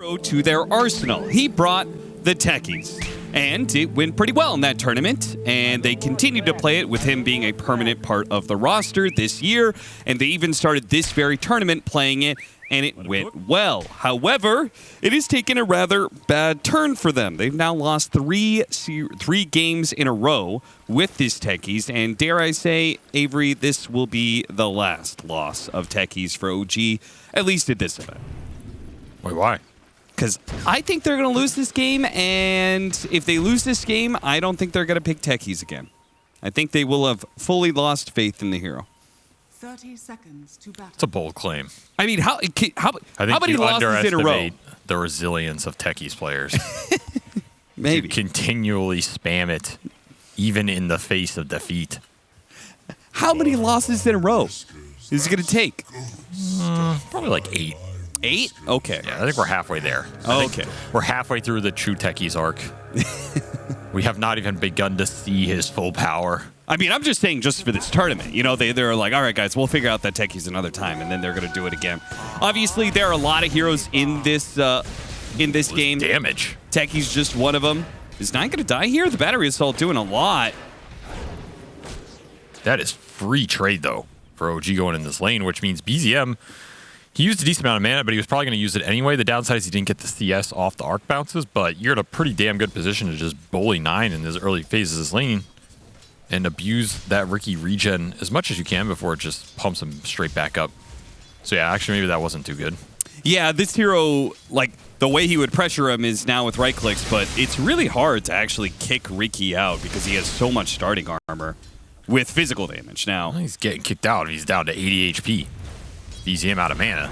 To their arsenal. He brought the techies, and it went pretty well in that tournament, and they continued to play it with him being a permanent part of the roster this year, and they even started this very tournament playing it, and it went well. However, it has taken a rather bad turn for them. They've now lost three games in a row with these techies, and dare I say, Avery, this will be the last loss of techies for OG, at least at this event. Wait, why? Because I think they're going to lose this game, and if they lose this game, I don't think they're going to pick techies again. I think they will have fully lost faith in the hero. 30 seconds to battle. It's a bold claim. I mean, how many you losses in a row? underestimate the resilience of techies players. Maybe. To continually spam it, even in the face of defeat. How many losses in a row is it going to take? Probably like 8. 8? Okay. Yeah, I think we're halfway there. Okay. We're halfway through the true techies arc. We have not even begun to see his full power. I mean, I'm just saying just for this tournament. You know, they're like, all right, guys, we'll figure out that techies another time, and then they're going to do it again. Obviously, there are a lot of heroes in this game. Damage. Techies just one of them. Is Nine going to die here? The battery assault doing a lot. That is free trade, though, for OG going in this lane, which means BZM, he used a decent amount of mana, but he was probably going to use it anyway. The downside is he didn't get the CS off the arc bounces, but you're in a pretty damn good position to just bully Nine in his early phases of this lane and abuse that Ricky regen as much as you can before it just pumps him straight back up. So yeah, actually maybe that wasn't too good. Yeah, this hero, like, the way he would pressure him is now with right clicks, but it's really hard to actually kick Ricky out because he has so much starting armor with physical damage now. Well, he's getting kicked out. He's down to 80 HP. BZM out of mana.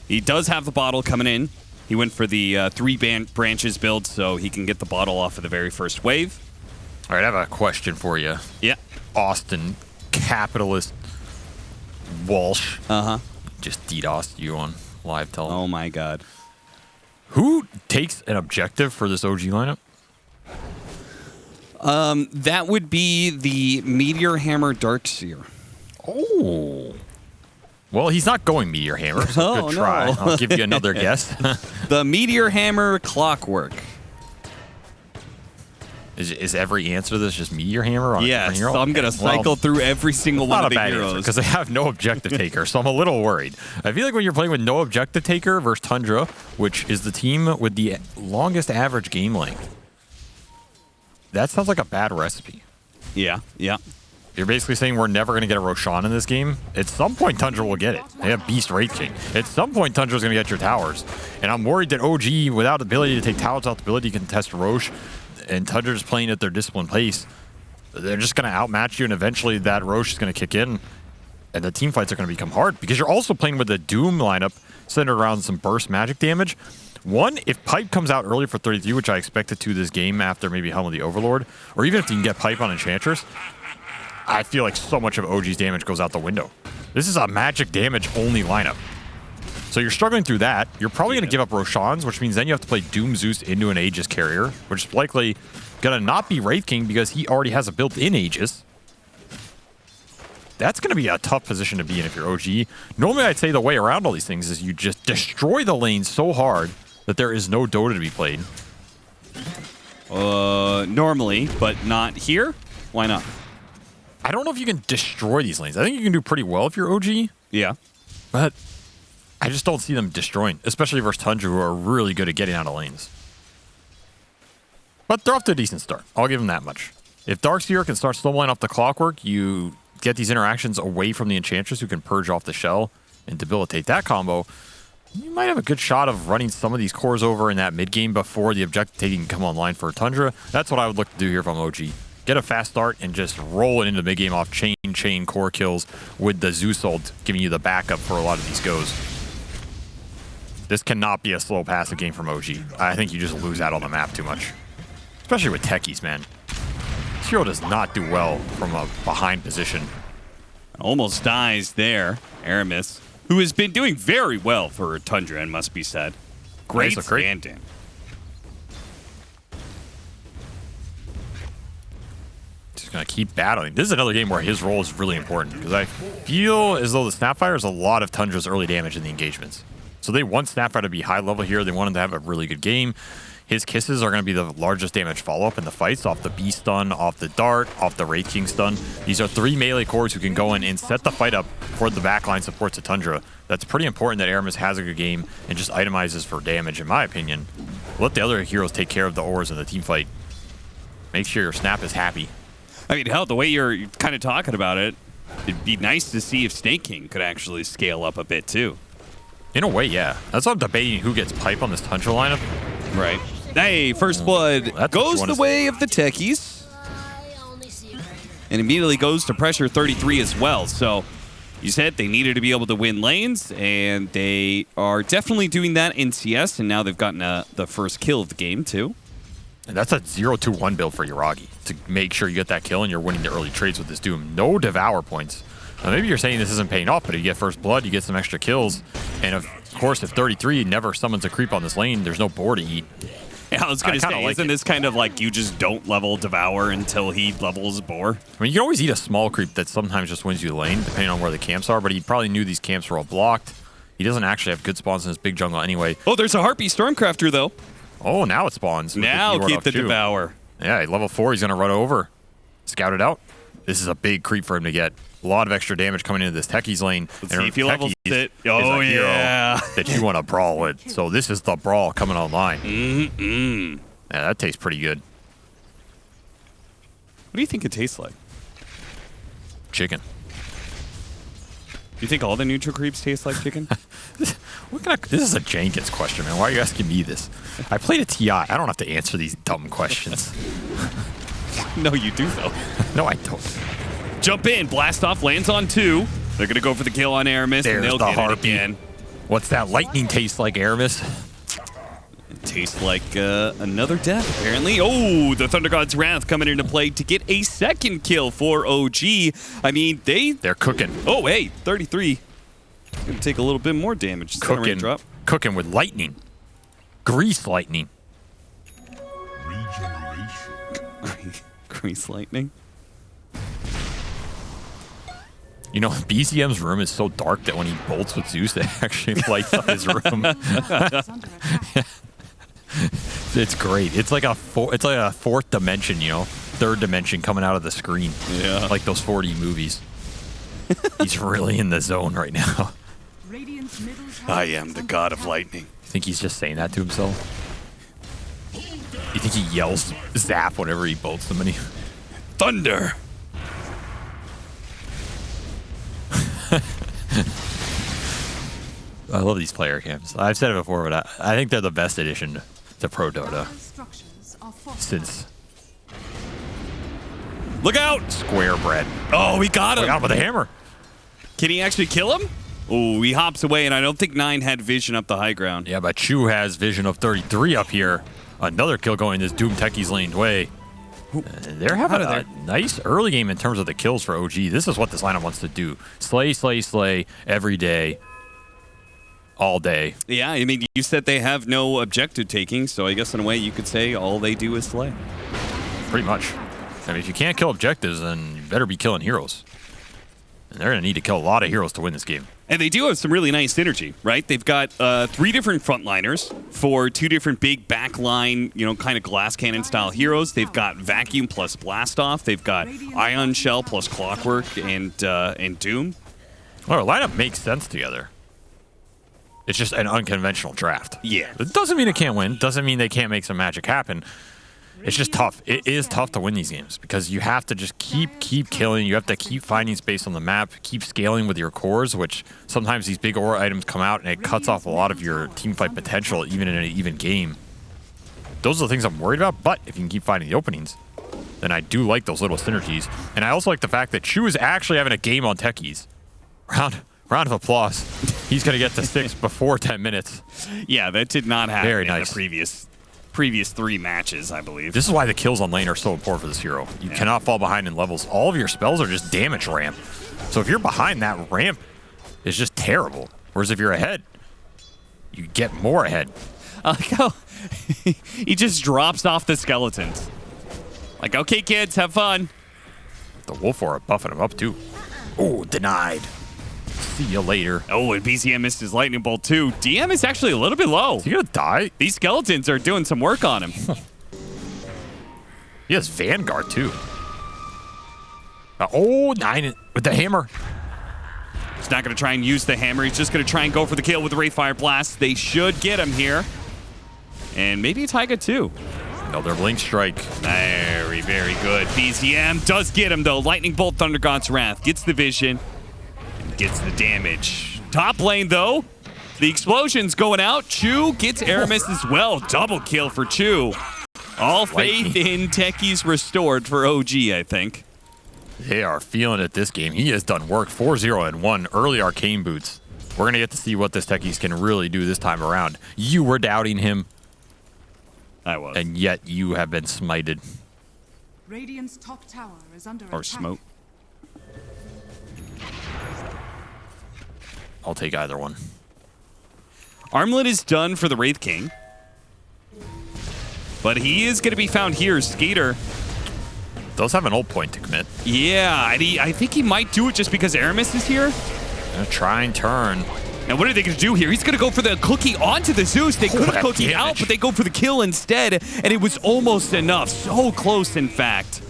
He does have the bottle coming in. He went for the 3 branches build so he can get the bottle off of the very first wave. All right, I have a question for you. Yeah. Austin, capitalist Walsh. Uh-huh. Just DDoSed you on live tele. Oh, my God. Who takes an objective for this OG lineup? That would be the Meteor Hammer Darkseer. Oh. Well, he's not going Meteor Hammer, so good try. No. I'll give you another guess. The Meteor Hammer Clockwork. Is every answer to this just Meteor Hammer? On Yes, hero? so I'm going to cycle through every single one of the heroes. Because they have no objective taker, so I'm a little worried. I feel like when you're playing with no objective taker versus Tundra, which is the team with the longest average game length, that sounds like a bad recipe. Yeah, yeah. You're basically saying we're never going to get a Roshan in this game. At some point, Tundra will get it. They have Beast Wraith King. At some point, Tundra's going to get your towers. And I'm worried that OG, without the ability to take towers, without the ability to contest Roche, and Tundra's playing at their disciplined pace, they're just going to outmatch you, and eventually that Roche is going to kick in, and the team fights are going to become hard, because you're also playing with a Doom lineup centered around some burst magic damage. One, if Pipe comes out early for 33, which I expect it to this game after maybe Helm of the Overlord, or even if you can get Pipe on Enchantress, I feel like so much of OG's damage goes out the window. This is a magic damage only lineup. So you're struggling through that. You're probably going to give up Roshans, which means then you have to play Doom Zeus into an Aegis carrier, which is likely going to not be Wraith King because he already has a built-in Aegis. That's going to be a tough position to be in if you're OG. Normally, I'd say the way around all these things is you just destroy the lane so hard that there is no Dota to be played. Normally, but not here? Why not? I don't know if you can destroy these lanes. I think you can do pretty well if you're OG. Yeah. But I just don't see them destroying, especially versus Tundra, who are really good at getting out of lanes. But they're off to a decent start. I'll give them that much. If Darkseer can start snowballing off the Clockwork, you get these interactions away from the Enchantress who can purge off the shell and debilitate that combo. You might have a good shot of running some of these cores over in that mid game before the objective taking can come online for Tundra. That's what I would look to do here if I'm OG. Get a fast start and just roll it into the mid game off chain core kills with the Zeus ult giving you the backup for a lot of these goes. This cannot be a slow passive game from OG. I think you just lose out on the map too much. Especially with techies, man. This hero does not do well from a behind position. Almost dies there. Aramis, who has been doing very well for Tundra, and must be said. Great stand-in. Just going to keep battling. This is another game where his role is really important, because I feel as though the Snapfire is a lot of Tundra's early damage in the engagements. So they want Snapfire to be high level here. They want him to have a really good game. His kisses are going to be the largest damage follow-up in the fights, off the B stun, off the dart, off the Wraith King stun. These are 3 melee cores who can go in and set the fight up for the backline support to Tundra. That's pretty important that Aramis has a good game and just itemizes for damage, in my opinion. Let the other heroes take care of the ores in the team fight. Make sure your Snap is happy. I mean, hell, the way you're kind of talking about it, it'd be nice to see if Snake King could actually scale up a bit, too. In a way, yeah. That's why I'm debating who gets pipe on this Tundra lineup. Right. Hey, First Blood goes the way of the techies. And immediately goes to pressure 33 as well. So you said they needed to be able to win lanes, and they are definitely doing that in CS, and now they've gotten the first kill of the game, too. And that's a 0-2-1 build for Yuragi to make sure you get that kill and you're winning the early trades with this Doom. No Devour points. Now, maybe you're saying this isn't paying off, but if you get First Blood, you get some extra kills. And of course, if 33 never summons a creep on this lane, there's no boar to eat. Yeah, I was going to say, isn't this kind of like you just don't level Devour until he levels Boar? I mean, you can always eat a small creep that sometimes just wins you the lane, depending on where the camps are, but he probably knew these camps were all blocked. He doesn't actually have good spawns in his big jungle anyway. Oh, there's a Harpy Stormcrafter, though. Oh, now it spawns. Now keep the Devour. Yeah, level 4, he's going to run over. Scout it out. This is a big creep for him to get. A lot of extra damage coming into this Techie's lane. Let's see if he levels it. Oh, yeah. That you want to brawl with. So this is the brawl coming online. Mm-mm. Yeah, that tastes pretty good. What do you think it tastes like? Chicken. Do you think all the neutral creeps taste like chicken? This is a Jenkins question, man. Why are you asking me this? I played a TI. I don't have to answer these dumb questions. No, you do, though. No, I don't. Jump in. Blast off. Lands on 2. They're going to go for the kill on Aramis, and they'll get it again. What's that lightning taste like, Aramis? It tastes like another death, apparently. Oh, the Thunder God's Wrath coming into play to get a second kill for OG. I mean, they're cooking. Oh, hey, 33. Going to take a little bit more damage. Cooking. Drop. Cooking with lightning. Grease lightning. Grease lightning. You know, BZM's room is so dark that when he bolts with Zeus, it actually lights up his room. It's great. It's like a fourth dimension, you know, third dimension coming out of the screen. Yeah, like those 4D movies. He's really in the zone right now. I am the god of lightning. You think he's just saying that to himself? You think he yells zap whenever he bolts somebody? Thunder. I love these player camps. I've said it before, but I think they're the best addition to Pro Dota since. Look out! Square bread. Oh, we got him. We got him with a hammer. Can he actually kill him? Oh, he hops away, and I don't think 9 had vision up the high ground. Yeah, but Chu has vision of 33 up here. Another kill going this Doom Techie's laned way. They're having a nice early game in terms of the kills for OG. This is what this lineup wants to do. Slay, slay, slay every day. All day. Yeah, I mean, you said they have no objective taking, so I guess in a way you could say all they do is slay. Pretty much. I mean, if you can't kill objectives, then you better be killing heroes. And they're going to need to kill a lot of heroes to win this game. And they do have some really nice synergy, right? They've got 3 different frontliners for 2 different big backline, you know, kind of glass cannon style heroes. They've got Vacuum plus Blast Off. They've got Ion Shell plus Clockwork and Doom. Well, our lineup makes sense together. It's just an unconventional draft. Yeah. It doesn't mean it can't win. Doesn't mean they can't make some magic happen. It's just tough. It is tough to win these games because you have to just keep killing. You have to keep finding space on the map, keep scaling with your cores, which sometimes these big aura items come out and it cuts off a lot of your teamfight potential, even in an even game. Those are the things I'm worried about, but if you can keep finding the openings, then I do like those little synergies. And I also like the fact that Chu is actually having a game on Techies. Round of applause. He's going to get to 6 before 10 minutes. Yeah, that did not happen Very in nice. the previous 3 matches, I believe. This is why the kills on lane are so important for this hero. You cannot fall behind in levels. All of your spells are just damage ramp. So if you're behind, that ramp is just terrible. Whereas if you're ahead, you get more ahead. I like how he just drops off the skeletons. Like, okay, kids, have fun. The Wolf Aura buffing him up, too. Oh, denied. See you later. Oh, and BZM missed his lightning bolt too. DM is actually a little bit low. Is he gonna die? These skeletons are doing some work on him. He has Vanguard too. Oh, 9 with the hammer. He's not going to try and use the hammer. He's just going to try and go for the kill with the Wraithfire Blast. They should get him here. And maybe a Taiga too. Another Blink Strike. Very, very good. BZM does get him though. Lightning Bolt, Thunder God's Wrath. Gets the vision. And gets the damage. Top lane though. The explosion's going out. Chu gets Aramis as well. Double kill for Chu. All faith in Techies restored for OG, I think. They are feeling it this game. He has done work. 4-0 and 1 early arcane boots. We're going to get to see what this Techies can really do this time around. You were doubting him. I was. And yet you have been smited. Radiant's top tower is under Or attack. smoke. I'll take either one. Armlet is done for the Wraith King. But he is going to be found here. Skeeter. Does have an ult point to commit. Yeah, and I think he might do it just because Aramis is here. Gonna try and turn. And what are they going to do here? He's going to go for the cookie onto the Zeus. They could have that cookied out, damage. but they go for the kill instead. And it was almost enough. So close, in fact.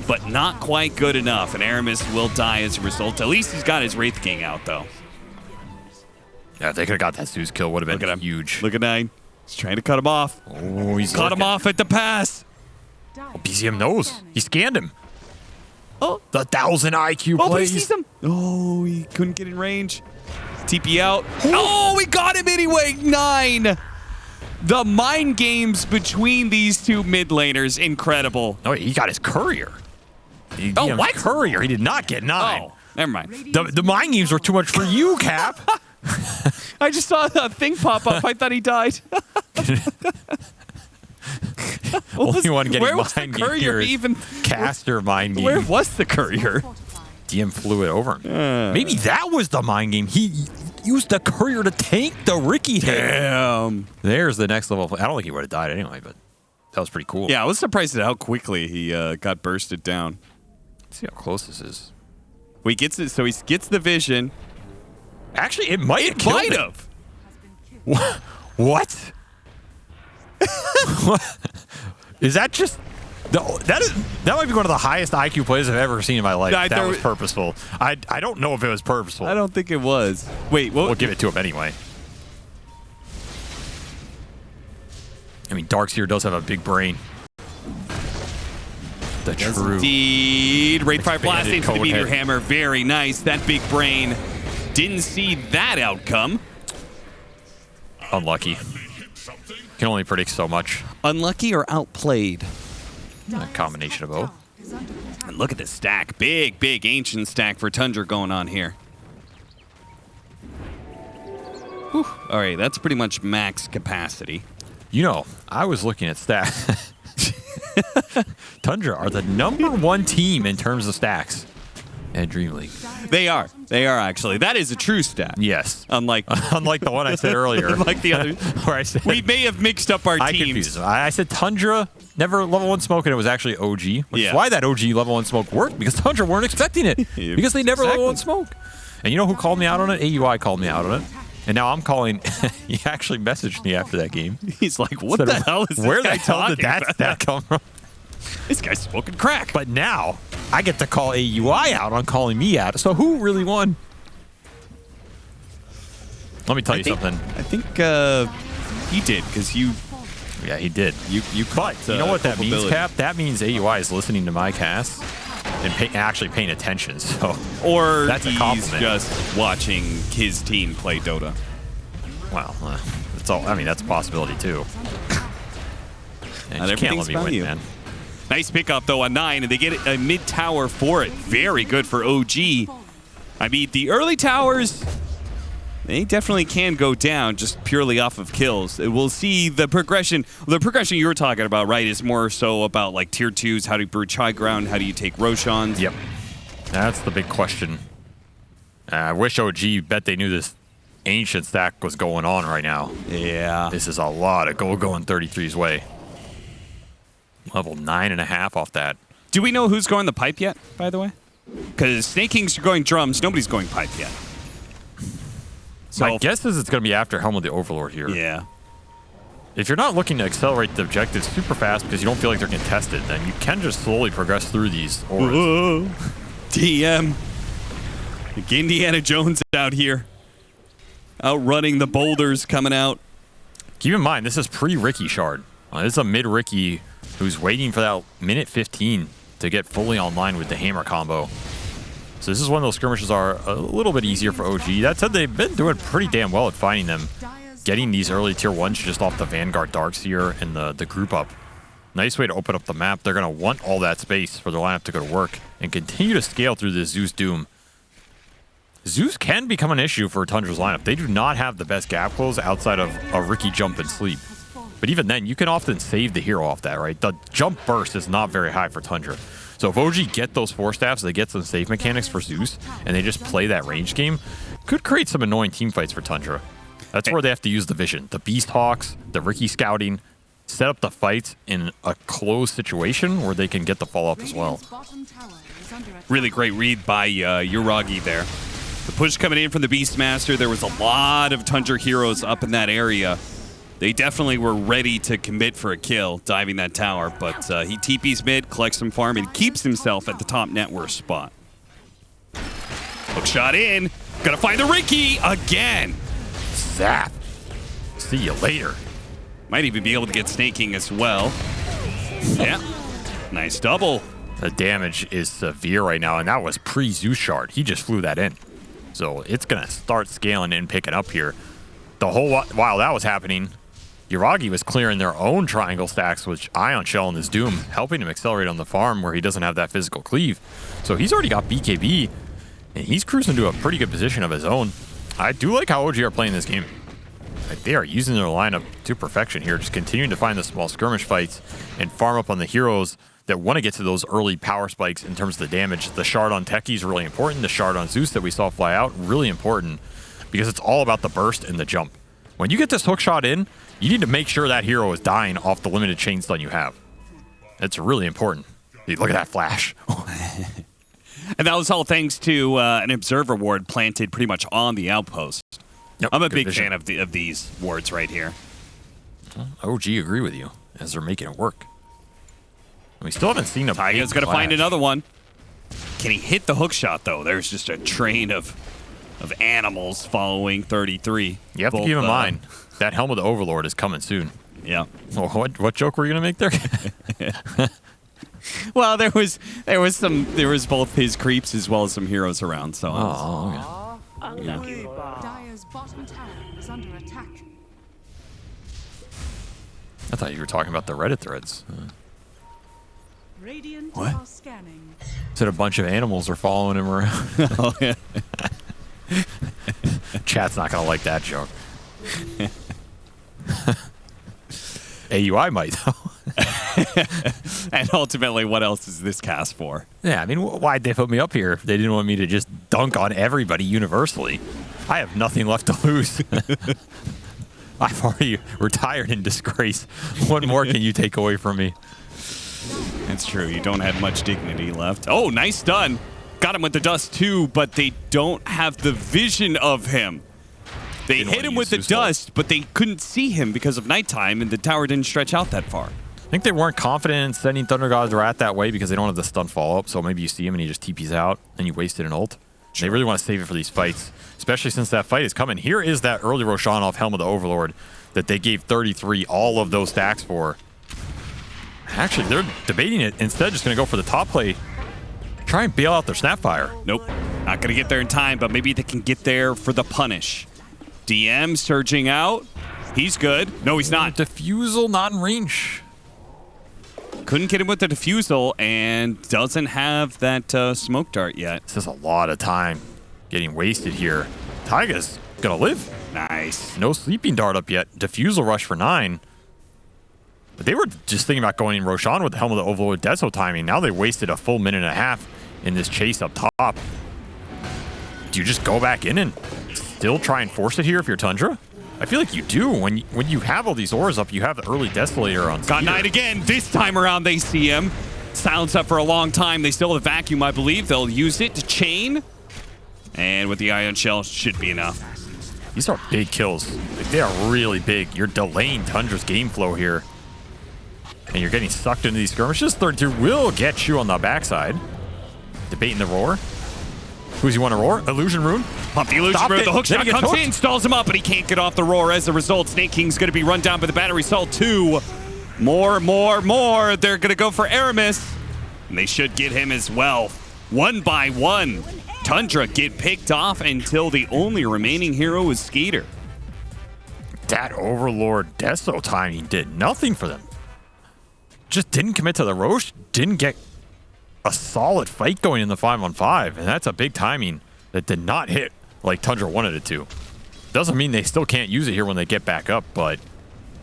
But not quite good enough. And Aramis will die as a result. At least he's got his Wraith King out, though. Yeah, if they could have got that Zeus kill, would have Look been at him. huge. Look at 9. He's trying to cut him off. Oh, he's Cut him looking. off at the pass. BZM knows. He scanned him. Oh, The 1,000 IQ oh, but he plays. sees him. Oh, he couldn't get in range. TP out. Oh, we got him anyway. 9. The mind games between these two mid laners, incredible. Oh, he got his courier. He Oh, got his what? courier. He did not get 9. Oh, never mind. The mind games were too much for you, Cap. I just saw a thing pop up. I thought he died. Only one getting where was the mind game courier here is even? Caster mind game. Where was the courier? DM flew it over him. Maybe that was the mind game. He used the courier to tank the Ricky hit. Damn. There's the next level. I don't think he would have died anyway, but that was pretty cool. Yeah, I was surprised at how quickly he got bursted down. Let's see how close this is. He gets it, so he gets the vision. Actually, it might have It killed might him. have. What? What? Is that just... That might be one of the highest IQ plays I've ever seen in my life. Yeah, that was purposeful. I don't know if it was purposeful. I don't think it was. Wait, what? We'll give it to him anyway. I mean, Darkseer does have a big brain. The true. Indeed. Wraithfire Blast Expanded into the cone Meteor head. Hammer. Very nice. That big brain didn't see that outcome. Unlucky. Can only predict so much. Unlucky or outplayed? A combination of both. And look at this stack. Big, big ancient stack for Tundra going on here. Whew. All right, that's pretty much max capacity. You know, I was looking at stats. Tundra are the #1 team in terms of stacks at DreamLeague. They are. They are actually. That is a true stat. Yes. Unlike Unlike the one I said earlier. like the other. Where I said We may have mixed up our I teams. confused them. I said Tundra never level 1 smoke, and it was actually OG. Which Yeah. is why that OG level 1 smoke worked, because Tundra weren't expecting it. Yeah, Because they never level 1 exactly. smoke. And you know who called me out on it? AUI called me out on it. And now I'm calling. He actually messaged me after that game. He's like, what Said, the hell is this Where guy the hell did talking that about? stat come from? This guy's smoking crack. But now I get to call AUI out on calling me out. So who really won? Let me tell you something. I think he did because you Yeah, he did. you But you know what that means, culpability. Cap? That means AUI is listening to my cast and actually paying attention. So Or That's a he's compliment. just watching his team play Dota. well, that's all. I mean, that's a possibility too. And Not you can't let everything's me about win, you. man. Nice pickup though on 9, and they get a mid tower for it. Very good for OG. I mean, the early towers, they definitely can go down just purely off of kills. We'll see the progression. The progression you were talking about, right, is more so about like tier 2s. How do you breach high ground? How do you take Roshans? Yep. That's the big question. I wish OG bet they knew this ancient stack was going on right now. Yeah. This is a lot of gold going 33's way. Level 9.5 off that. Do we know who's going the pipe yet, by the way? Because Snake Kings are going drums. Nobody's going pipe yet. My guess is it's going to be after Helm of the Overlord here. Yeah. If you're not looking to accelerate the objectives super fast because you don't feel like they're contested, then you can just slowly progress through these auras. Whoa. DM. Like Indiana Jones out here. Outrunning the boulders coming out. Keep in mind, this is pre-Ricky Shard. This is a mid-Ricky who's waiting for that minute 15 to get fully online with the hammer combo. So this is one of those skirmishes are a little bit easier for OG. That said, they've been doing pretty damn well at finding them. Getting these early tier 1s just off the Vanguard Darkseer and the group up. Nice way to open up the map. They're going to want all that space for the lineup to go to work and continue to scale through this Zeus Doom. Zeus can become an issue for Tundra's lineup. They do not have the best gap close outside of a Ricky jump and sleep. But even then, you can often save the hero off that, right? The jump burst is not very high for Tundra. So if OG get those 4 staffs, they get some save mechanics for Zeus, and they just play that range game, could create some annoying team fights for Tundra. That's where they have to use the vision. The Beast Hawks, the Ricky scouting, set up the fights in a closed situation where they can get the follow-up as well. Really great read by Uragi there. The push coming in from the Beastmaster. There was a lot of Tundra heroes up in that area. They definitely were ready to commit for a kill, diving that tower, but he TP's mid, collects some farm, and keeps himself at the top net worth spot. Hook shot in. Gonna find the Ricky again. Zap. See you later. Might even be able to get snaking as well. Yeah. Nice double. The damage is severe right now, and that was pre-Zeus Shard. He just flew that in. So it's going to start scaling and picking up here. The whole while that was happening, Uragi was clearing their own triangle stacks with Ion Shell in his Doom, helping him accelerate on the farm where he doesn't have that physical cleave. So he's already got BKB, and he's cruising to a pretty good position of his own. I do like how OG are playing this game. Like, they are using their lineup to perfection here, just continuing to find the small skirmish fights and farm up on the heroes that want to get to those early power spikes in terms of the damage. The shard on Techie is really important. The shard on Zeus that we saw fly out, really important, because it's all about the burst and the jump. When you get this hook shot in, you need to make sure that hero is dying off the limited chain stun you have. It's really important. Dude, look at that flash. And that was all thanks to an observer ward planted pretty much on the outpost. Yep, I'm a big fan of these wards right here. OG agree with you as they're making it work. We still haven't seen a Taiga's going to find another one. Can he hit the hook shot, though? There's just a train of animals following 33. You have to keep in mind, that Helm of the Overlord is coming soon. Yeah. Well, what joke were you going to make there? Well, there was both his creeps as well as some heroes around. So. Okay. Dire's bottom tower is under attack. I thought you were talking about the Reddit threads. Radiant What? are scanning. Said a bunch of animals are following him around. Oh, yeah. Chat's not going to like that joke. AUI might, though. And ultimately, what else is this cast for? Yeah, I mean, why'd they put me up here if they didn't want me to just dunk on everybody universally? I have nothing left to lose. I've already retired in disgrace. What more can you take away from me? It's true. You don't have much dignity left. Oh, nice stun. Got him with the dust, too, but they don't have the vision of him. They hit him with the dust, but they couldn't see him because of nighttime, and the tower didn't stretch out that far. I think they weren't confident in sending Thunder God's Wrath that way because they don't have the stun follow-up, so maybe you see him and he just TPs out, and you wasted an ult. Sure. They really want to save it for these fights, especially since that fight is coming. Here is that early Roshan off Helm of the Overlord that they gave 33 all of those stacks for. Actually, they're debating it. Instead, just going to go for the top play. Try and bail out their Snapfire. Nope. Not going to get there in time, but maybe they can get there for the punish. DM surging out. He's good. No, he's not. Diffusal not in range. Couldn't get him with the diffusal and doesn't have that smoke dart yet. This is a lot of time getting wasted here. Taiga's going to live. Nice. No sleeping dart up yet. Diffusal rush for 9. But they were just thinking about going in Roshan with the Helm of the Overlord Deso timing. Now they wasted a full minute and a half in this chase up top. Do you just go back in and still try and force it here if you're Tundra? I feel like you do. When you have all these auras up, you have the early Desolator on Got Knight again. This time around, they see him. Silence up for a long time. They still have the vacuum, I believe. They'll use it to chain. And with the Ion Shell, should be enough. These are big kills. Like, they are really big. You're delaying Tundra's game flow here. And you're getting sucked into these skirmishes. 32 will get you on the backside. Debating the roar. Who's he want to roar? Illusion Rune. Pump the Illusion Rune. The hook shot comes in, stalls him up, but he can't get off the roar. As a result, Snake King's going to be run down by the battery assault 2. More. They're going to go for Aramis. And they should get him as well. 1 by 1. Tundra get picked off until the only remaining hero is Skeeter. That Overlord Deso timing did nothing for them. Just didn't commit to the Roche. Didn't get a solid fight going in the 5-on-5. And that's a big timing that did not hit like Tundra wanted it to. Doesn't mean they still can't use it here when they get back up, but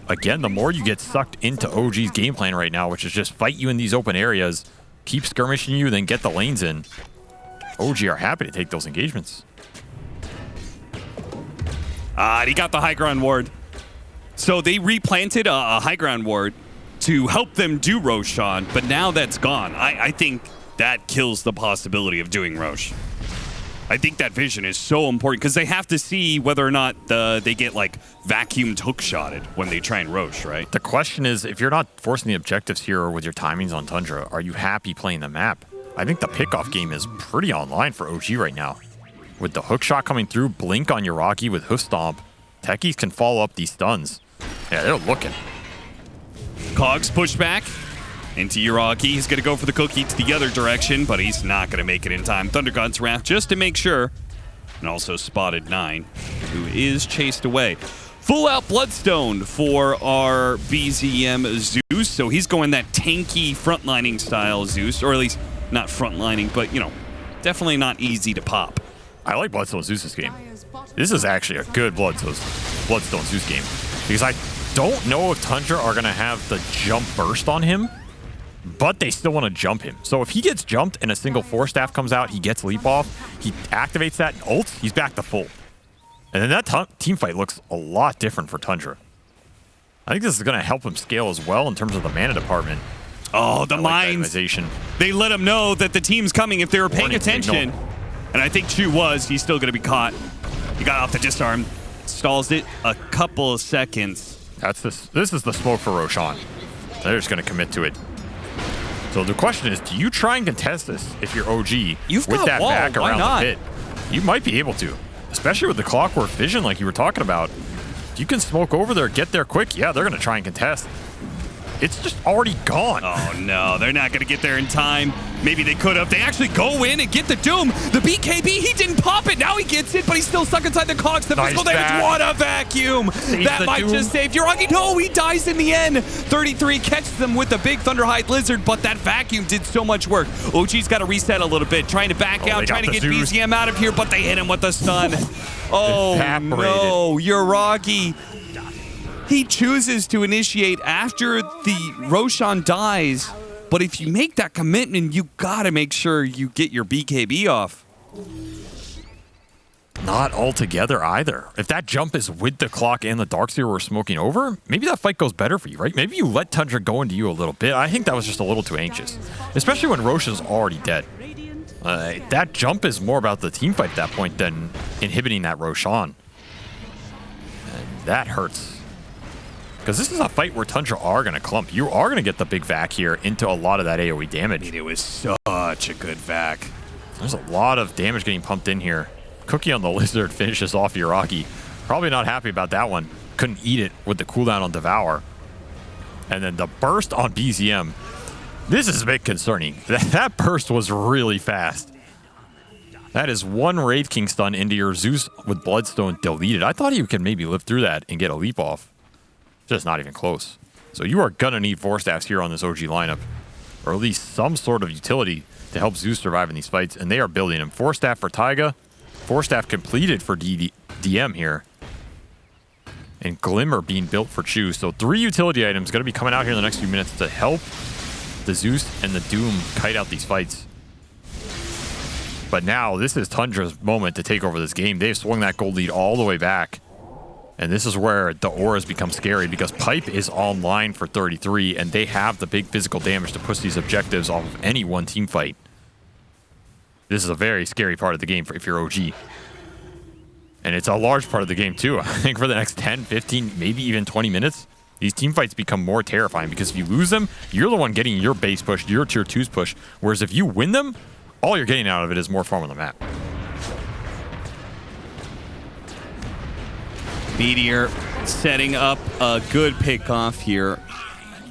again, the more you get sucked into OG's game plan right now, which is just fight you in these open areas, keep skirmishing you, then get the lanes in, OG are happy to take those engagements. He got the high ground ward. So they replanted a high ground ward to help them do Roshan, but now that's gone. I think that kills the possibility of doing Rosh. I think that vision is so important because they have to see whether or not they get like vacuumed hook-shotted when they try and Rosh, right? The question is, if you're not forcing the objectives here with your timings on Tundra, are you happy playing the map? I think the pickoff game is pretty online for OG right now. With the hook shot coming through, blink on Yuragi with hoof stomp, techies can follow up these stuns. Yeah, they're looking. Cogs push back into Yuragi. He's going to go for the cookie to the other direction, but he's not going to make it in time. Thunder God's Wrath just to make sure. And also spotted 9, who is chased away. Full out Bloodstone for our BZM Zeus. So he's going that tanky frontlining style Zeus, or at least not frontlining, but, you know, definitely not easy to pop. I like Bloodstone Zeus's game. This is actually a good Bloodstone Zeus game. Because I don't know if Tundra are going to have the jump burst on him, but they still want to jump him. So if he gets jumped and a single Force Staff comes out, he gets leap off, he activates that and ults, he's back to full. And then that team fight looks a lot different for Tundra. I think this is going to help him scale as well in terms of the mana department. Oh, the mines. They let him know that the team's coming if they were paying attention. And I think Chu was. He's still going to be caught. He got off the disarm. Stalls it a couple of seconds. This is the smoke for Roshan. They're just going to commit to it. So the question is, do you try and contest this if you're OG with that back around the pit? You might be able to, especially with the clockwork vision like you were talking about. You can smoke over there, get there quick. Yeah, they're going to try and contest. It's just already gone. Oh, no. They're not going to get there in time. Maybe they could have. They actually go in and get the Doom. The BKB, he didn't pop it. Now he gets it, but he's still stuck inside the cogs. The physical damage. What a vacuum. That might just save Yuragi. No, he dies in the end. 33 catches them with the big Thunderhide Lizard, but that vacuum did so much work. OG's got to reset a little bit, trying to back out, trying to get Zeus. BZM out of here, but they hit him with the stun. Oh, no. Yuragi. He chooses to initiate after the Roshan dies, but if you make that commitment, you gotta make sure you get your BKB off. Not altogether either. If that jump is with the clock and the Darkseer we're smoking over, maybe that fight goes better for you, right? Maybe you let Tundra go into you a little bit. I think that was just a little too anxious, especially when Roshan's already dead. That jump is more about the team fight at that point than inhibiting that Roshan. And that hurts. Because this is a fight where Tundra are going to clump. You are going to get the big vac here into a lot of that AoE damage. It was such a good vac. There's a lot of damage getting pumped in here. Cookie on the Lizard finishes off Yuragi. Probably not happy about that one. Couldn't eat it with the cooldown on Devour. And then the burst on BZM. This is a bit concerning. That burst was really fast. That is one Wraith King stun into your Zeus with Bloodstone deleted. I thought he could maybe live through that and get a leap off. Just not even close. So you are going to need Force Staffs here on this OG lineup, or at least some sort of utility to help Zeus survive in these fights, and they are building him. Force Staff for Taiga, Force Staff completed for DM here, and Glimmer being built for Chu. So 3 utility items going to be coming out here in the next few minutes to help the Zeus and the Doom kite out these fights. But now this is Tundra's moment to take over this game. They've swung that gold lead all the way back. And this is where the auras become scary because Pipe is online for 33 and they have the big physical damage to push these objectives off of any one team fight. This is a very scary part of the game if you're OG. And it's a large part of the game, too. I think for the next 10, 15, maybe even 20 minutes, these team fights become more terrifying because if you lose them, you're the one getting your base push, your tier 2s push. Whereas if you win them, all you're getting out of it is more farm on the map. Meteor setting up a good pick-off here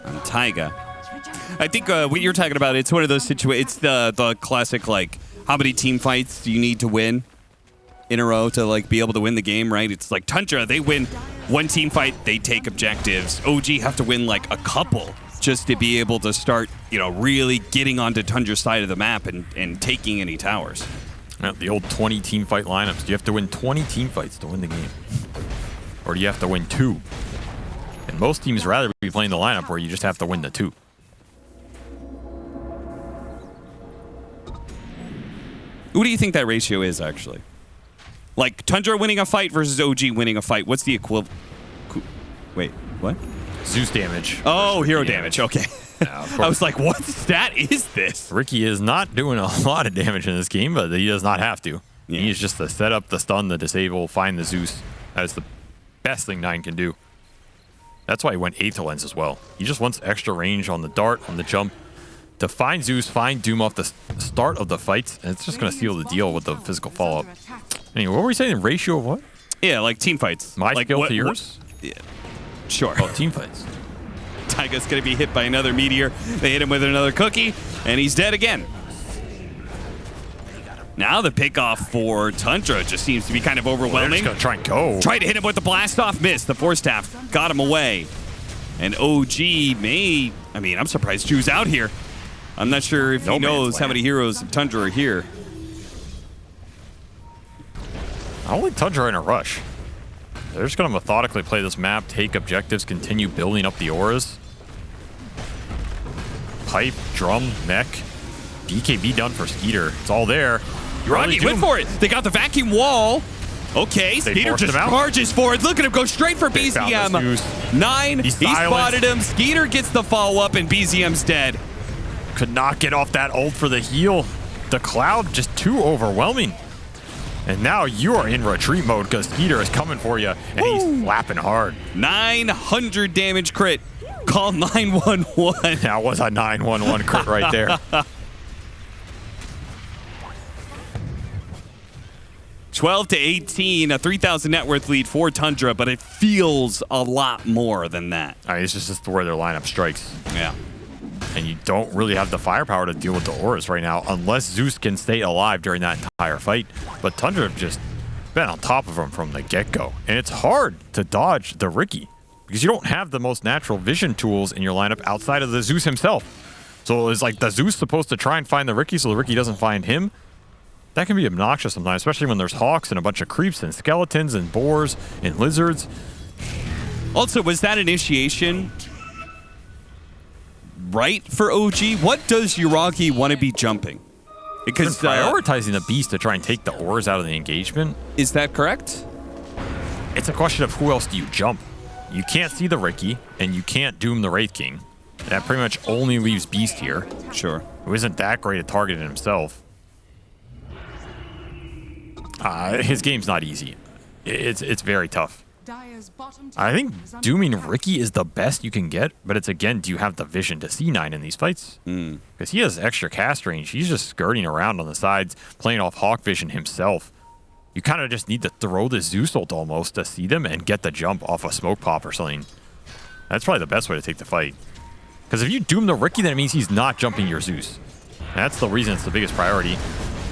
on Taiga. I think what you're talking about, it's one of those situations, it's the classic, like, how many team fights do you need to win in a row to like be able to win the game, right? It's like Tundra, they win one team fight, they take objectives. OG have to win like a couple just to be able to start, you know, really getting onto Tundra's side of the map and taking any towers. Now, the old 20 team fight lineups. Do you have to win 20 team fights to win the game? Or do you have to win 2? And most teams rather be playing the lineup where you just have to win the 2. What do you think that ratio is, actually? Like, Tundra winning a fight versus OG winning a fight. What's the equivalent? Wait, what? Zeus damage. Oh, hero damage. Okay. Yeah, I was like, what stat is this? Ricky is not doing a lot of damage in this game, but he does not have to. Yeah. He needs just to set up the stun, the disable, find the Zeus. That's the best thing 9 can do. That's why he went 8th lens as well. He just wants extra range on the dart, on the jump, to find Zeus, find Doom off the start of the fights, and it's just going to seal the deal with the physical follow-up. Anyway, what were we saying? Ratio of what? Yeah, like team fights. My like, skill to yours? Yeah. Sure. Oh, team fights. Taiga's going to be hit by another meteor. They hit him with another cookie, and he's dead again. Now the pickoff for Tundra just seems to be kind of overwhelming. They're just going to try and go. Tried to hit him with the blast off, missed. The force staff got him away. And OG may, I mean, I'm surprised Drew's out here. I'm not sure if he knows how many heroes of Tundra are here. I don't think Tundra are in a rush. They're just going to methodically play this map, take objectives, continue building up the auras. Pipe, drum, mech. BKB done for Skeeter. It's all there. Rocky went for it. They got the vacuum wall. Okay, Skeeter just charges forward. Look at him go straight for BZM. 9, he spotted him. Skeeter gets the follow-up, and BZM's dead. Could not get off that ult for the heal. The Cloud just too overwhelming. And now you are in retreat mode because Skeeter is coming for you, and he's slapping hard. 900 damage crit. Call 911. That was a 911 crit right there. 12-18, a 3,000 net worth lead for Tundra, but it feels a lot more than that. I mean, it's just where their lineup strikes. Yeah. And you don't really have the firepower to deal with the auras right now unless Zeus can stay alive during that entire fight. But Tundra have just been on top of him from the get-go. And it's hard to dodge the Ricky because you don't have the most natural vision tools in your lineup outside of the Zeus himself. So it's like the Zeus supposed to try and find the Ricky so the Ricky doesn't find him. That can be obnoxious sometimes, especially when there's hawks and a bunch of creeps and skeletons and boars and lizards. Also, was that initiation right for OG? What does Yuragi want to be jumping? Because prioritizing the beast to try and take the ores out of the engagement. Is that correct? It's a question of who else do you jump. You can't see the Ricky, and you can't doom the Wraith King. That pretty much only leaves Beast here. Sure. Who isn't that great at targeting himself. His game's not easy. It's very tough. I think dooming Ricky is the best you can get, but it's again, do you have the vision to see 9 in these fights? Because he has extra cast range. He's just skirting around on the sides, playing off Hawk Vision himself. You kind of just need to throw the Zeus ult almost to see them and get the jump off a smoke pop or something. That's probably the best way to take the fight. Because if you doom the Ricky, then it means he's not jumping your Zeus. That's the reason it's the biggest priority.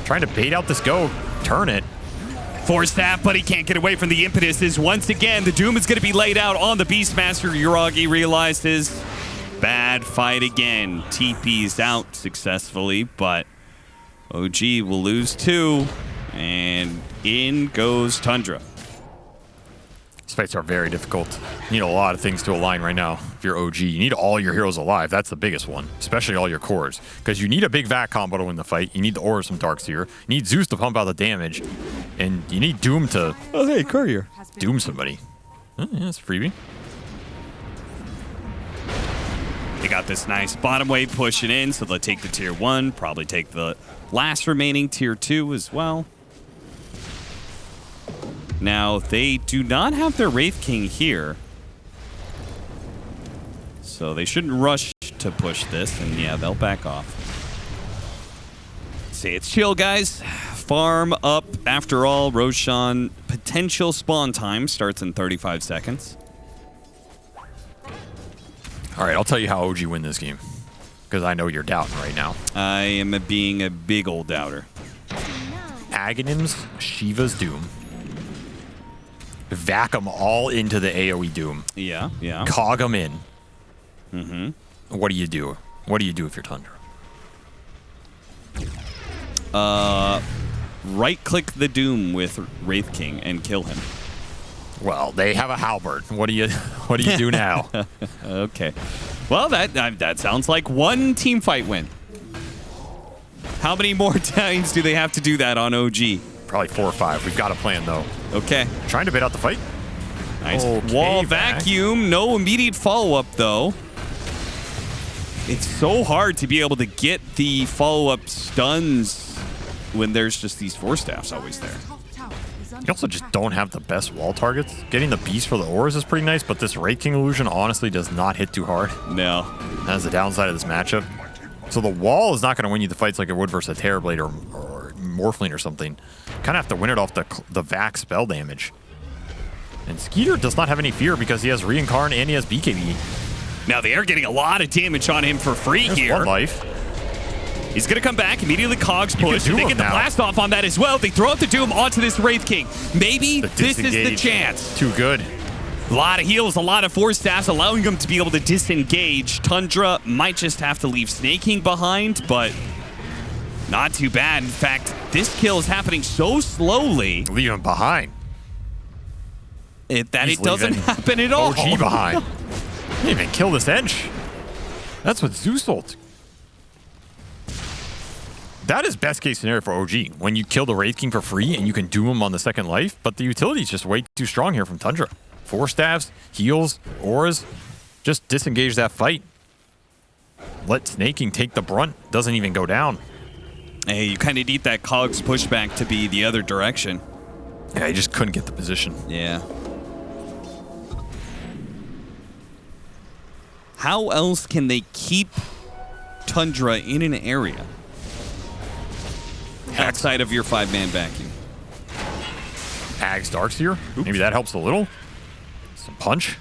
Trying to bait out this go, turn it. Force that, but he can't get away from the impetuses. Once again, the doom is going to be laid out on the Beastmaster. Yuragi realizes bad fight again. TP's out successfully, but OG will lose 2, and in goes Tundra. These fights are very difficult. You need a lot of things to align right now. If you're OG, you need all your heroes alive. That's the biggest one, especially all your cores. Because you need a big VAC combo to win the fight. You need the auras from Darkseer. You need Zeus to pump out the damage. And you need Doom to Courier. doom somebody. Oh, yeah, that's a freebie. They got this nice bottom wave pushing in, so they'll take the tier 1, probably take the last remaining tier 2 as well. Now, they do not have their Wraith King here. So they shouldn't rush to push this, and yeah, they'll back off. See, it's chill, guys. Farm up. After all, Roshan potential spawn time starts in 35 seconds. All right, I'll tell you how OG win this game, because I know you're doubting right now. I am being a big old doubter. Aghanim's Shiva's Doom. Vac them all into the AoE Doom. Yeah, yeah. Cog them in. Mm-hmm. What do you do? What do you do if you're Tundra? Right-click the Doom with Wraith King and kill him. Well, they have a halberd. What do you do now? Okay. Well, that sounds like one team fight win. How many more times do they have to do that on OG? Probably 4 or 5. We've got a plan though. Okay. Trying to bait out the fight. Nice. Okay, Wall back. vacuum. No immediate follow-up though. It's so hard to be able to get the follow-up stuns when there's just these 4 staffs always there. You also just don't have the best wall targets. Getting the beast for the ores is pretty nice, but this Wraith King illusion honestly does not hit too hard. No. That's the downside of this matchup. So the wall is not going to win you the fights like it would versus a Terrorblade or Morphling or something. Kind of have to win it off the Vac spell damage. And Skeeter does not have any fear because he has Reincarn and he has BKB. Now they are getting a lot of damage on him for free There's here. 1 life. He's going to come back. Immediately Cogs You push. can do They him get the now. blast off on that as well. They throw out the Doom onto this Wraith King. Maybe this is the disengage. chance. Too good. A lot of heals, a lot of 4 staffs, allowing him to be able to disengage. Tundra might just have to leave Snaking behind, but not too bad. In fact, this kill is happening so slowly Leave him behind. that He's it doesn't leaving happen at all. OG behind. Didn't even kill this Edge. That's what Zeus ult. That is best case scenario for OG. When you kill the Wraith King for free and you can do him on the second life, but the utility is just way too strong here from Tundra. 4 staffs, heals, auras. Just disengage that fight. Let Snaking take the brunt. Doesn't even go down. Hey, you kind of need that Cogs pushback to be the other direction. Yeah, he just couldn't get the position. Yeah. How else can they keep Tundra in an area outside of your 5-man vacuum? Ags Darkseer. Maybe that helps a little. Some punch.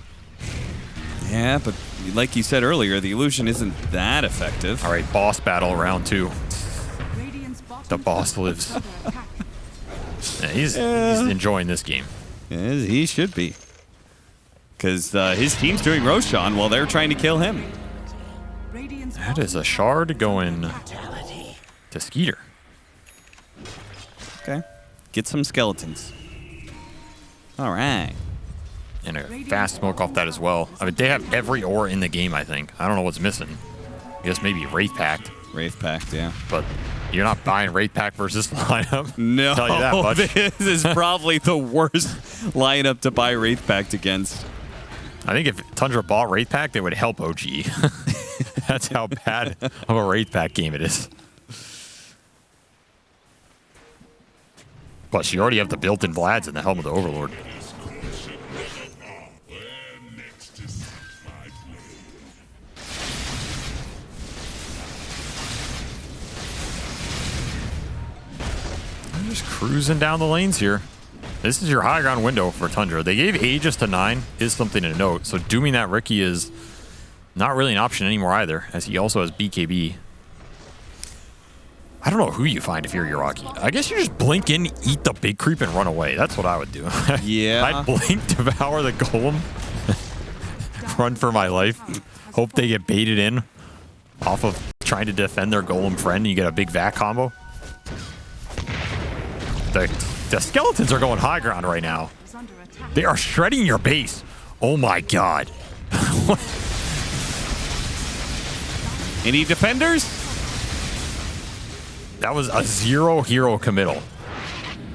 Yeah, but like you said earlier, the illusion isn't that effective. All right, boss battle round 2. The boss lives. Yeah, he's enjoying this game. Yeah, he should be. Because his team's doing Roshan while they're trying to kill him. That is a shard going to Skeeter. Okay. Get some skeletons. All right. And a fast smoke off that as well. I mean, they have every ore in the game, I think. I don't know what's missing. I guess maybe Wraith Pact, Wraith Pact, yeah. but you're not buying Wraith Pact versus the lineup. No, Tell you that much. this is probably the worst lineup to buy Wraith Pact against. I think if Tundra bought Wraith Pact, it would help OG. That's how bad of a Wraith Pact game it is. Plus, you already have the built-in Vlads in the Helm of the Overlord. I'm just cruising down the lanes here. This is your high ground window for Tundra. They gave Aegis to 9, is something to note. So dooming that Riki is not really an option anymore either, as he also has BKB. I don't know who you find if you're Yuraki. I guess you just blink in, eat the big creep, and run away. That's what I would do. Yeah. I'd blink, devour the golem, run for my life, hope they get baited in off of trying to defend their golem friend, and you get a big vac combo. The skeletons are going high ground right now. They are shredding your base. Oh my god. Any defenders? That was a 0 hero committal.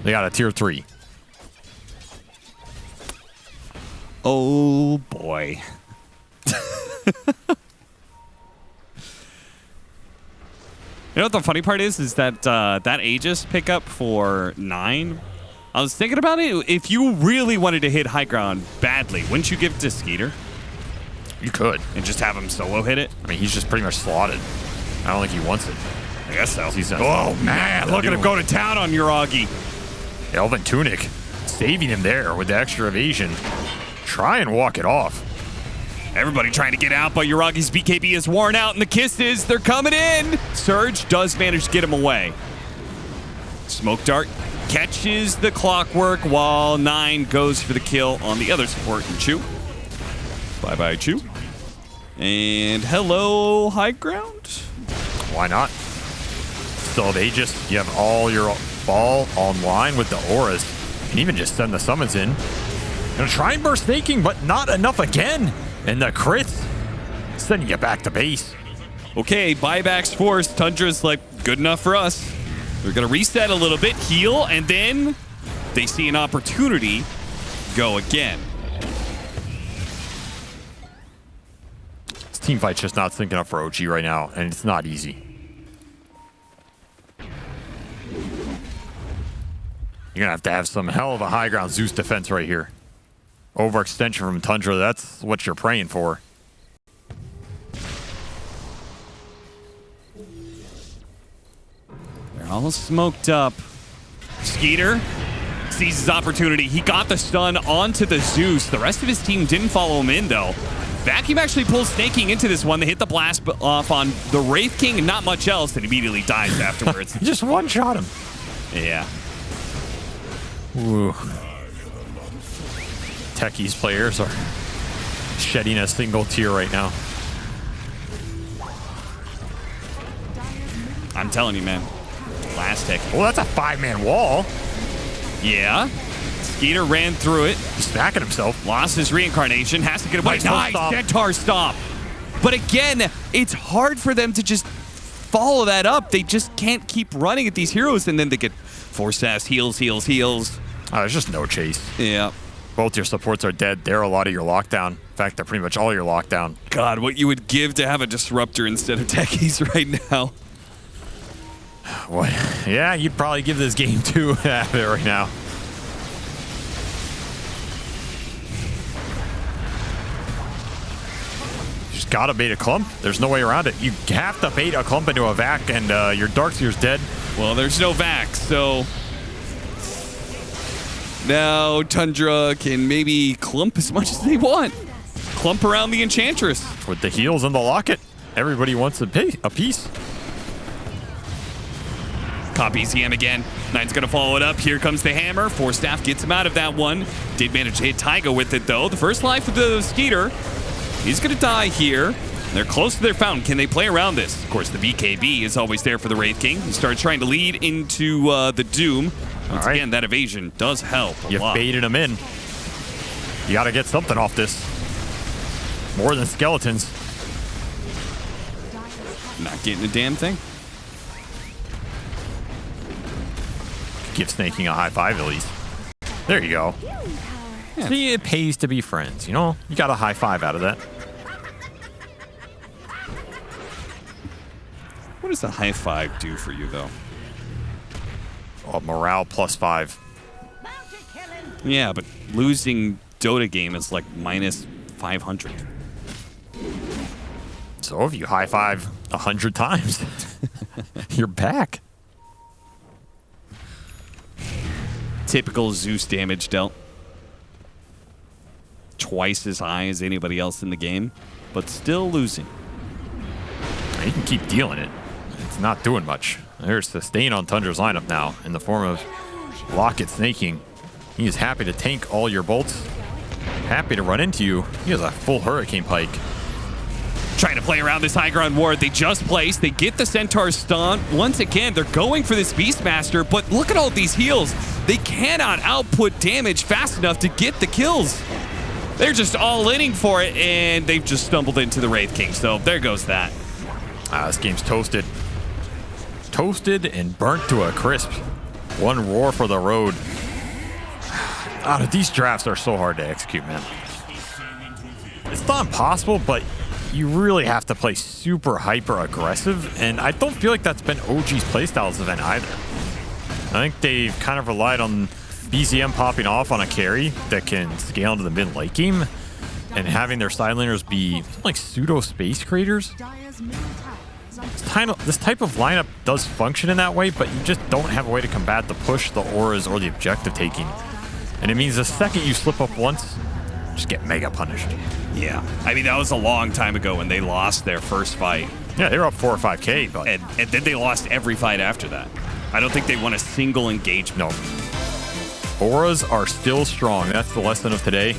They got a tier 3. Oh boy. You know what the funny part is that that Aegis pickup for 9 I was thinking about it. If you really wanted to hit high ground badly, wouldn't you give it to Skeeter You could. and just have him solo hit it? I mean, he's just pretty much slotted. I don't think he wants it. I guess so. He's Oh, man. Look at him go to town on Uragi. Elven Tunic saving him there with the extra evasion. Try and walk it off. Everybody trying to get out, but Uragi's BKB is worn out, and the kisses, they're coming in. Surge does manage to get him away. Smoke Dart catches the clockwork while 9 goes for the kill on the other support in Chu. Bye-bye, Chu. And hello, high ground. Why not? So you have all your ball online with the auras. You can even just send the summons in. Gonna try and burst snaking, but not enough again. And the crits sending you back to base. Okay, buybacks forced. Tundra's like, good enough for us. They're going to reset a little bit, heal, and then they see an opportunity, go again. This team fight's just not syncing up for OG right now, and it's not easy. You're going to have some hell of a high ground Zeus defense right here. Overextension from Tundra, that's what you're praying for. They're all smoked up. Skeeter sees his opportunity. He got the stun onto the Zeus. The rest of his team didn't follow him in, though. Vacuum actually pulls Snaking into this one. They hit the blast off on the Wraith King and not much else, and immediately dies afterwards. He just one-shot him. Yeah. Ooh. Techies players are shedding a single tear right now. I'm telling you, man. Last tick. Well, that's a 5-man wall. Yeah. Skeeter ran through it. He's smacking himself. Lost his reincarnation. Has to get away. Nice Nice. stop. Centaur stop. But again, it's hard for them to just follow that up. They just can't keep running at these heroes, and then they get force ass heals. There's just no chase. Yeah. Both your supports are dead. They're a lot of your lockdown. In fact, they're pretty much all your lockdown. God, what you would give to have a disruptor instead of techies right now. What? Yeah, you'd probably give this game 2 half it right now. You just gotta bait a clump. There's no way around it. You have to bait a clump into a vac, and your Darkseer's dead. Well, there's no vac, so now Tundra can maybe clump as much as they want. Clump around the Enchantress. With the heals and the locket, everybody wants a piece. Copies EM again. Nine's going to follow it up. Here comes the hammer. Force Staff gets him out of that one. Did manage to hit Taiga with it, though. The first life of the Skeeter. He's going to die here. They're close to their fountain. Can they play around this? Of course, the BKB is always there for the Wraith King. He starts trying to lead into the Doom. Once again, that evasion does help a You lot. baited him in. You got to get something off this. More than skeletons. Not getting a damn thing. Give Snaking a high five at least. There you go. Yeah. See, it pays to be friends, you know? You got a high five out of that. What does a high five do for you, though? Oh, morale +5. Yeah, but losing Dota game is like minus 500. So if you high five 100 times, you're back. Typical Zeus damage dealt. Twice as high as anybody else in the game, but still losing. You can keep dealing it. It's not doing much. There's the stain on Tundra's lineup now in the form of Locket Snaking. He is happy to tank all your bolts. Happy to run into you. He has a full Hurricane Pike. Trying to play around this high ground ward. They just placed. They get the Centaur stun. Once again, they're going for this Beastmaster, but look at all these heals. They cannot output damage fast enough to get the kills. They're just all-inning for it, and they've just stumbled into the Wraith King, so there goes that. This game's toasted. Toasted and burnt to a crisp. One roar for the road. These drafts are so hard to execute, man. It's not impossible, but you really have to play super hyper aggressive, and I don't feel like that's been OG's playstyles event either. I think they've kind of relied on BZM popping off on a carry that can scale into the mid late game and having their side laners be like pseudo space creators. Dire's middle tower is under This type of lineup does function in that way, but you just don't have a way to combat the push, the auras, or the objective taking. And it means the second you slip up once, just get mega punished. Yeah. I mean, that was a long time ago when they lost their first fight. Yeah, they were up 4 or 5K, but And then they lost every fight after that. I don't think they won a single engagement. no. Auras are still strong. That's the lesson of today.